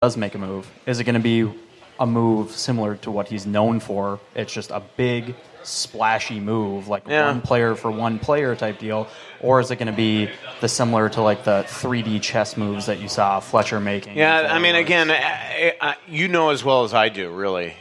does make a move, is it going to be a move similar to what he's known for? It's just a big, splashy move, like one player for one player type deal, or is it going to be similar to like the 3D chess moves that you saw Fletcher making? Yeah, I mean, again, you know as well as I do, really.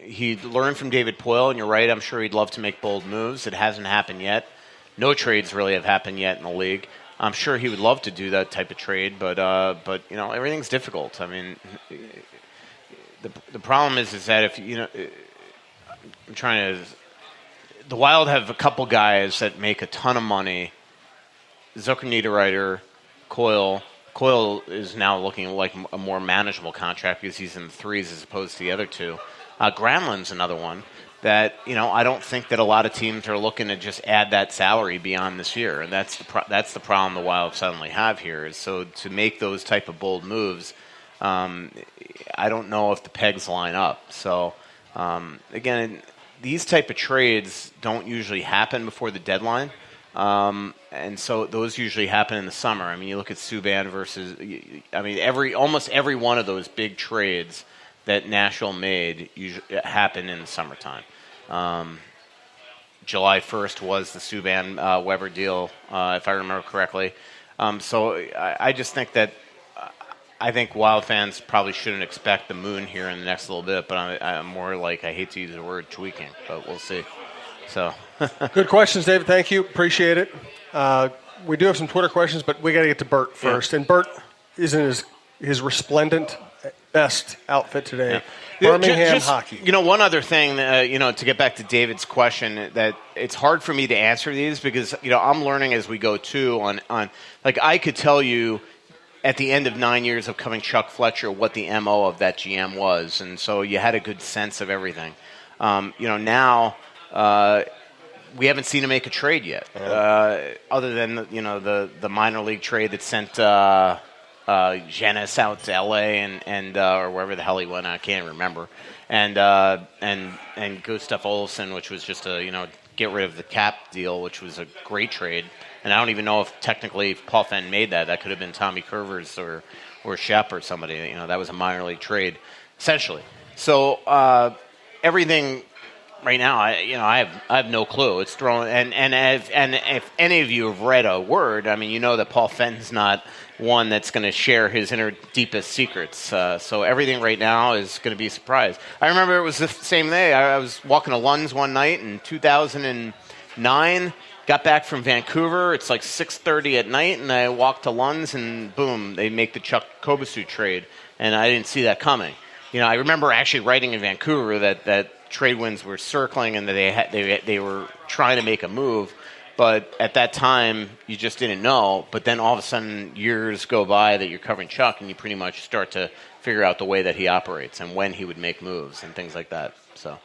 He learned from David Poyle, and you're right. I'm sure he'd love to make bold moves. It hasn't happened yet. No trades really have happened yet in the league. I'm sure he would love to do that type of trade, but you know, everything's difficult. I mean, the problem is that if you know, I'm trying to. The Wild have a couple guys that make a ton of money. Zucker, Niederreiter, Coyle. Coyle is now looking like a more manageable contract because he's in the threes as opposed to the other two. Granlund's another one that, you know, I don't think that a lot of teams are looking to just add that salary beyond this year, and that's the problem the Wild suddenly have here. Is so to make those type of bold moves, I don't know if the pegs line up. So again, these type of trades don't usually happen before the deadline, and so those usually happen in the summer. I mean, you look at Subban versus, I mean, almost every one of those big trades that Nashville made happened in the summertime. July 1st was the Subban Weber deal, if I remember correctly. So I just think that I think Wild fans probably shouldn't expect the moon here in the next little bit, but I'm more like, I hate to use the word tweaking, but we'll see. So good questions, David. Thank you. Appreciate it. We do have some Twitter questions, but we got to get to Bert first. Yeah. And Bert is in his resplendent best outfit today. Yeah. Birmingham hockey. You know, one other thing, you know, to get back to David's question, that it's hard for me to answer these because, you know, I'm learning as we go too on like I could tell you at the end of 9 years of covering Chuck Fletcher what the MO of that GM was, and so you had a good sense of everything. You know, now we haven't seen him make a trade yet, other than you know the minor league trade that sent Janis out to L.A. and or wherever the hell he went, I can't remember, and Gustav Olsson, which was just a get rid of the cap deal, which was a great trade. And I don't even know if technically Paul Fenton made that. That could have been Tommy Curvers or Shep or somebody. You know, that was a minor league trade, essentially. So everything right now, I have no clue. It's thrown. And if any of you have read a word, I mean, you know that Paul Fenton's not one that's going to share his inner deepest secrets. So everything right now is going to be a surprise. I remember it was the same day. I was walking to Lund's one night in 2009. Got back from Vancouver. It's like 6:30 at night, and I walked to Lund's, and boom, they make the Chuck Kobasu trade, and I didn't see that coming. You know, I remember actually writing in Vancouver that trade winds were circling and that they were trying to make a move, but at that time you just didn't know. But then all of a sudden, years go by that you're covering Chuck, and you pretty much start to figure out the way that he operates and when he would make moves and things like that. So,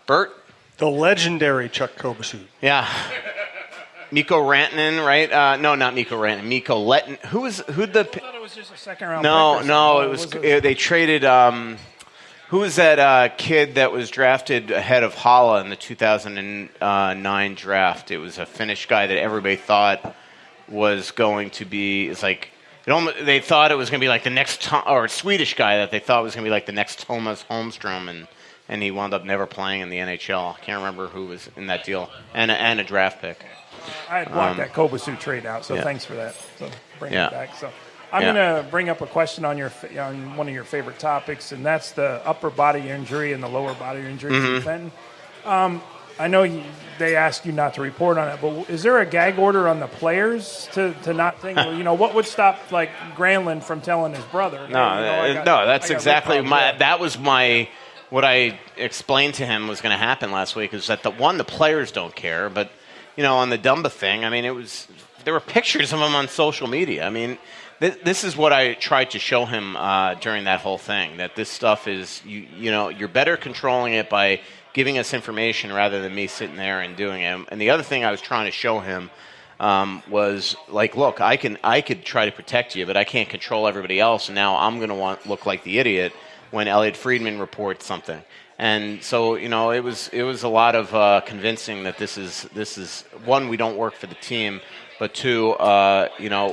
Bert, the legendary Chuck Kobasu. Yeah. Mikko Rantanen, right? No, not Mikko Rantanen. Mikko Letton. I thought it was just a second round. No. It was. They traded. Who was that kid that was drafted ahead of Hala in the 2009 draft? It was a Finnish guy that everybody thought was going to be. It's like they thought it was going to be like the next, or a Swedish guy that they thought was going to be like the next Thomas Holmstrom, and he wound up never playing in the NHL. I can't remember who was in that deal, and a draft pick. I had blocked that Kobasu trade out, so thanks for that. So bring it back. So I'm going to bring up a question on one of your favorite topics, and that's the upper body injury and the lower body injury to Fenton. I know they asked you not to report on it, but is there a gag order on the players to not think? Well, what would stop like Granlund from telling his brother? No, that's exactly that was what I explained to him was going to happen last week. Is that the players don't care, but on the Dumba thing, I mean, there were pictures of him on social media. I mean, this is what I tried to show him during that whole thing, that this stuff is, you're better controlling it by giving us information rather than me sitting there and doing it. And the other thing I was trying to show him was like, look, I could try to protect you, but I can't control everybody else, and now I'm going to look like the idiot when Elliot Friedman reports something. And so, it was a lot of convincing that this is one, we don't work for the team, But two,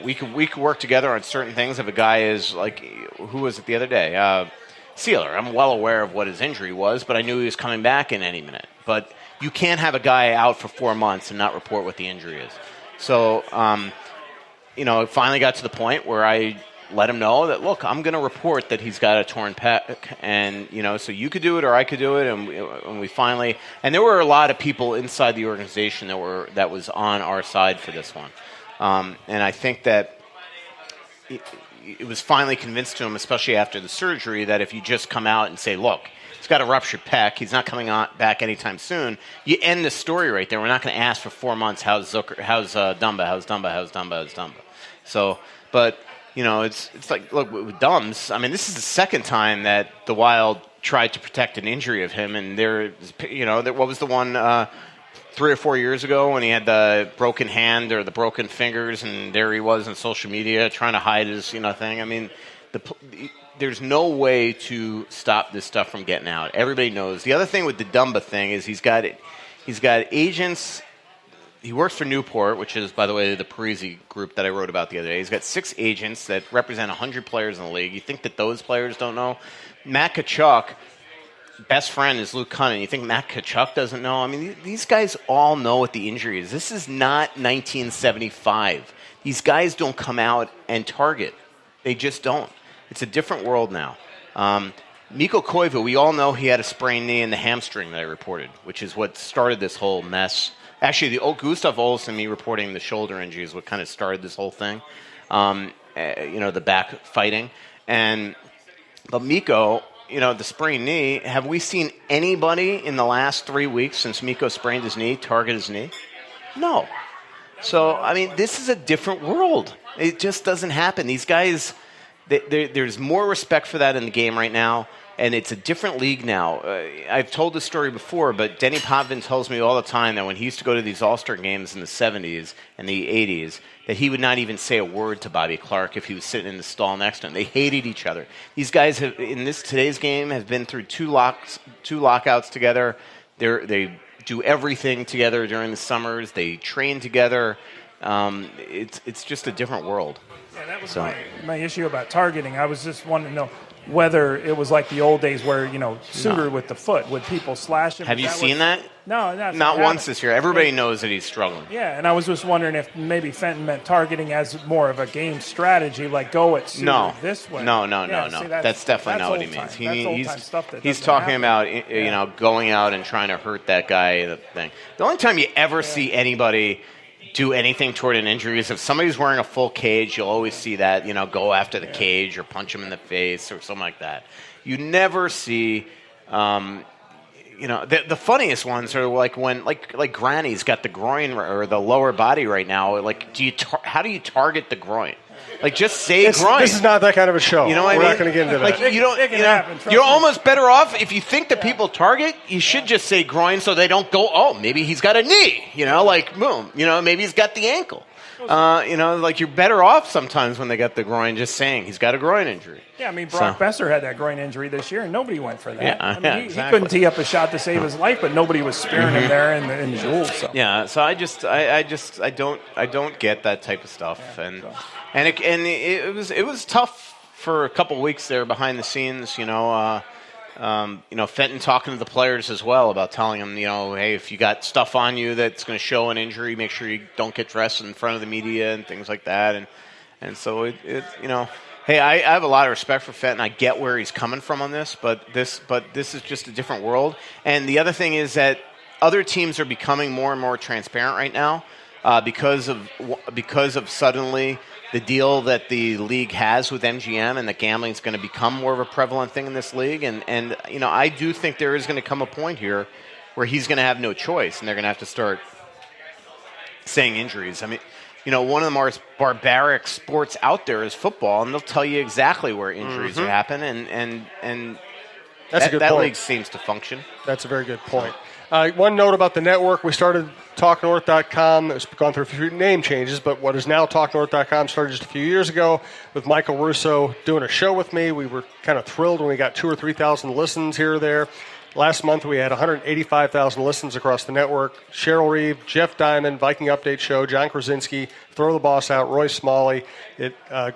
we could work together on certain things. If a guy is like, who was it the other day? Sealer. I'm well aware of what his injury was, but I knew he was coming back in any minute. But you can't have a guy out for 4 months and not report what the injury is. So, it finally got to the point where I let him know that, look, I'm going to report that he's got a torn pec, and so you could do it or I could do it, and we finally, and there were a lot of people inside the organization that was on our side for this one, and I think that it was finally convinced to him, especially after the surgery, that if you just come out and say, look, he's got a ruptured pec, he's not coming back anytime soon, you end the story right there. We're not going to ask for 4 months, how's Dumba. So, but it's like, look, with Dumbs, I mean, this is the second time that the Wild tried to protect an injury of him, and what was the one 3 or 4 years ago when he had the broken hand or the broken fingers, and there he was on social media trying to hide his thing. I mean, there's no way to stop this stuff from getting out. Everybody knows. The other thing with the Dumba thing is he's got agents. He works for Newport, which is, by the way, the Parisi group that I wrote about the other day. He's got 6 agents that represent 100 players in the league. You think that those players don't know? Matt Tkachuk, best friend is Luke Cunningham. You think Matt Tkachuk doesn't know? I mean, these guys all know what the injury is. This is not 1975. These guys don't come out and target. They just don't. It's a different world now. Mikko Koivu, we all know he had a sprained knee in the hamstring that I reported, which is what started this whole mess. Actually, the old Gustav Olsson, me reporting the shoulder injury is what kind of started this whole thing. The back fighting. But Mikko, the sprained knee, have we seen anybody in the last 3 weeks since Mikko sprained his knee target his knee? No. So, I mean, this is a different world. It just doesn't happen. These guys, there's more respect for that in the game right now. And it's a different league now. I've told this story before, but Denny Potvin tells me all the time that when he used to go to these All-Star games in the 70s and the 80s, that he would not even say a word to Bobby Clarke if he was sitting in the stall next to him. They hated each other. These guys have, in today's game, have been through two lockouts together. They do everything together during the summers. They train together. It's just a different world. Yeah, that was my issue about targeting. I was just wanting to know whether it was like the old days where, Suter with the foot, would people slash him? Have you seen that? No, not once this year. Everybody knows that he's struggling. Yeah, and I was just wondering if maybe Fenton meant targeting as more of a game strategy, like go at Suter this way. No. See, that's definitely not what he means. He's talking about going out and trying to hurt that guy. The thing. The only time you ever see anybody do anything toward an injury is if somebody's wearing a full cage. You'll always see that, go after the cage or punch him in the face or something like that. You never see, the funniest ones are like when like Granny's got the groin or the lower body right now. Like, how do you target the groin? Like, just say groin. This is not that kind of a show. You know what I mean? We're not going to get into that. Like, you're almost better off if you think that people target. You should just say groin so they don't go. Oh, maybe he's got a knee. Boom. Maybe he's got the ankle. Like you're better off sometimes when they got the groin, just saying he's got a groin injury. Yeah, I mean, Brock Besser had that groin injury this year, and nobody went for that. Yeah, he couldn't tee up a shot to save his life, but nobody was spearing him there in the jewels. So. Yeah, so I don't get that type of stuff, it was tough for a couple weeks there behind the scenes. Fenton talking to the players as well about telling them, hey, if you got stuff on you that's going to show an injury, make sure you don't get dressed in front of the media and things like that. And so hey, I have a lot of respect for Fenton. I get where he's coming from on this, but this is just a different world. And the other thing is that other teams are becoming more and more transparent right now because of suddenly the deal that the league has with MGM, and that gambling is going to become more of a prevalent thing in this league. And I do think there is going to come a point here where he's going to have no choice, and they're going to have to start saying injuries. I mean, one of the most barbaric sports out there is football, and they'll tell you exactly where injuries happen, and that's a good point. That league seems to function. That's a very good point. One note about the network, we started TalkNorth.com. It's gone through a few name changes, but what is now TalkNorth.com started just a few years ago with Michael Russo doing a show with me. We were kind of thrilled when we got 2,000 or 3,000 listens here or there. Last month, we had 185,000 listens across the network. Cheryl Reeve, Jeff Diamond, Viking Update Show, John Krasinski, Throw the Boss Out, Roy Smalley.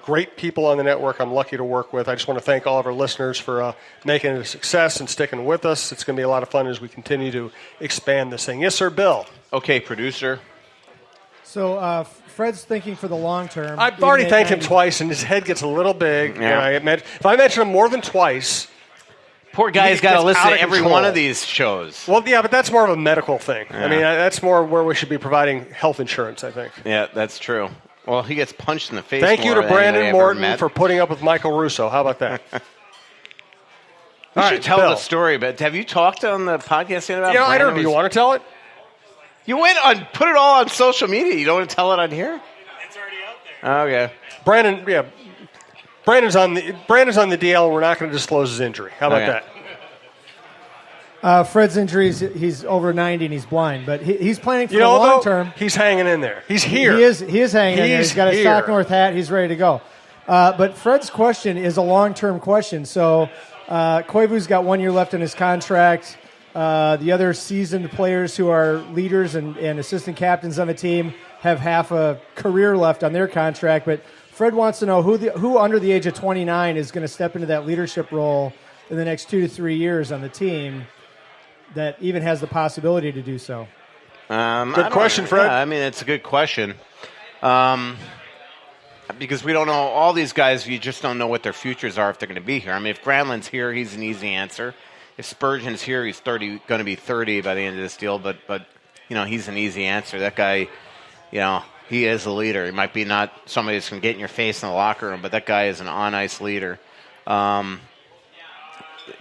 Great people on the network I'm lucky to work with. I just want to thank all of our listeners for making it a success and sticking with us. It's going to be a lot of fun as we continue to expand this thing. Yes, sir, Bill. Okay, producer. So Fred's thinking for the long term. I've already thanked him twice, and his head gets a little big. Yeah. If I mention him more than twice... Poor guy's got to listen to every one of these shows. Well, yeah, but that's more of a medical thing. Yeah. I mean, that's more where we should be providing health insurance, I think. Yeah, that's true. Well, he gets punched in the face. Thank you to Brandon Morton for putting up with Michael Russo. How about that? You should tell the story, but have you talked on the podcast yet about Brandon? I don't know. Do you want to tell it? You put it all on social media. You don't want to tell it on here? It's already out there. Okay. Brandon's on the DL. We're not going to disclose his injury. How about that? Fred's injury is he's over 90 and he's blind, but he's planning for the long term. He's hanging in there. He's here. He is hanging in there. He's got a Stock North hat. He's ready to go. But Fred's question is a long-term question. So Koivu's got 1 year left in his contract. The other seasoned players who are leaders and assistant captains on the team have half a career left on their contract, but Fred wants to know who under the age of 29 is going to step into that leadership role in the next 2 to 3 years on the team that even has the possibility to do so. Good question, Fred. Yeah, I mean, it's a good question. Because we don't know all these guys, you just don't know what their futures are if they're going to be here. I mean, if Granlund's here, he's an easy answer. If Spurgeon's here, he's going to be 30 by the end of this deal, but he's an easy answer. That guy, he is a leader. He might be not somebody that's going to get in your face in the locker room, but that guy is an on-ice leader.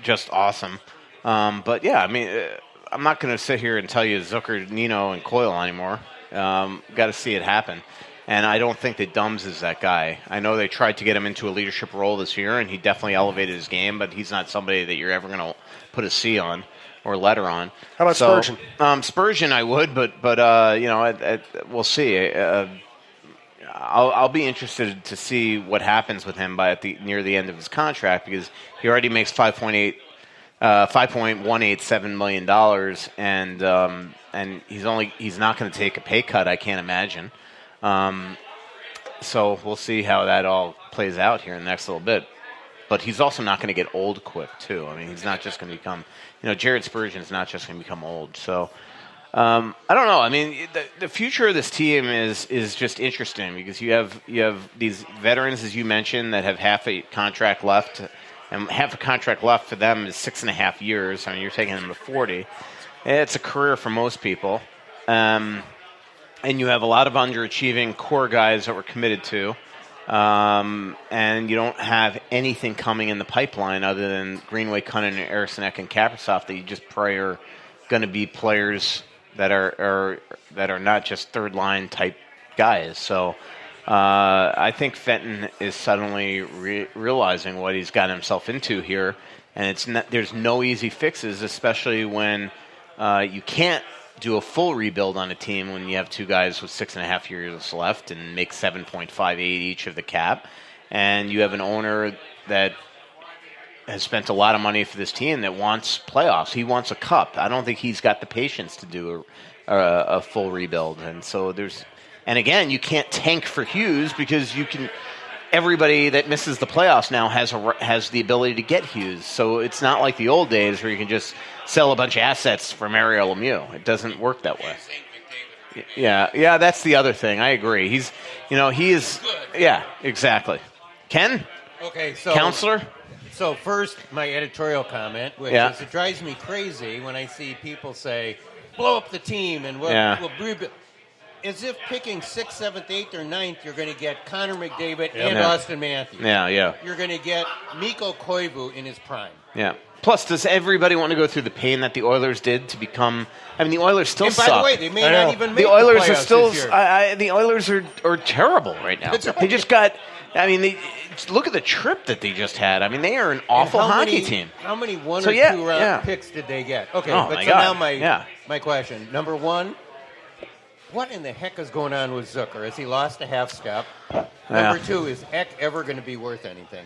Just awesome. But, yeah, I mean, I'm not going to sit here and tell you Zucker, Nino, and Coyle anymore. Got to see it happen. And I don't think that Dumbs is that guy. I know they tried to get him into a leadership role this year, and he definitely elevated his game, but he's not somebody that you're ever going to put a C on or letter on. How about Spurgeon? Spurgeon, I would, but we'll see. I'll be interested to see what happens with him near the end of his contract, because he already makes $5.187 million, and he's not going to take a pay cut. I can't imagine. So we'll see how that all plays out here in the next little bit. But he's also not going to get old quick, too. I mean, he's not just going to become, Jared Spurgeon's not just going to become old. So I don't know. I mean, the future of this team is just interesting, because you have these veterans, as you mentioned, that have half a contract left, and half a contract left for them is 6.5 years. I mean, you're taking them to 40. It's a career for most people. And you have a lot of underachieving core guys that we're committed to. And you don't have anything coming in the pipeline other than Greenway, Cunningham, Eriksson, and Kaprizov that you just pray are going to be players that are not just third-line type guys. So I think Fenton is suddenly realizing what he's gotten himself into here. And there's no easy fixes, especially when you can't do a full rebuild on a team when you have two guys with 6.5 years left and make 7.58 each of the cap, and you have an owner that has spent a lot of money for this team that wants playoffs. He wants a cup. I don't think he's got the patience to do a full rebuild, and so and again, you can't tank for Hughes, because everybody that misses the playoffs now has the ability to get Hughes. So it's not like the old days where you can just sell a bunch of assets for Mario Lemieux. It doesn't work that way. Yeah, that's the other thing. I agree. He is. Yeah, exactly. Ken? Okay, so Counselor? So first, my editorial comment, which is it drives me crazy when I see people say, blow up the team and we'll rebuild. As if picking 6th, 7th, 8th, or 9th, you're going to get Connor McDavid and Austin Matthews. Yeah. You're going to get Mikko Koivu in his prime. Yeah. Plus, does everybody want to go through the pain that the Oilers did to become? I mean, the Oilers still suck. And by the way, they may not even make the Oilers the are still. This year. The Oilers are terrible right now. They just got. I mean, look at the trip that they just had. I mean, they are an awful hockey team. How many 1 or 2 round picks did they get? Okay, now my question. Number one. What in the heck is going on with Zucker? Has he lost a half step? Number 2, is Eck ever going to be worth anything?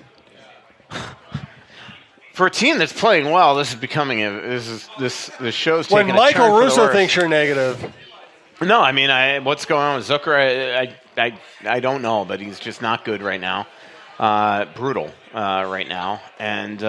For a team that's playing well, this is becoming this show's taking when a Michael turn for the Russo worse. thinks you're negative. No, I mean, what's going on with Zucker? I don't know, but he's just not good right now. Brutal right now, and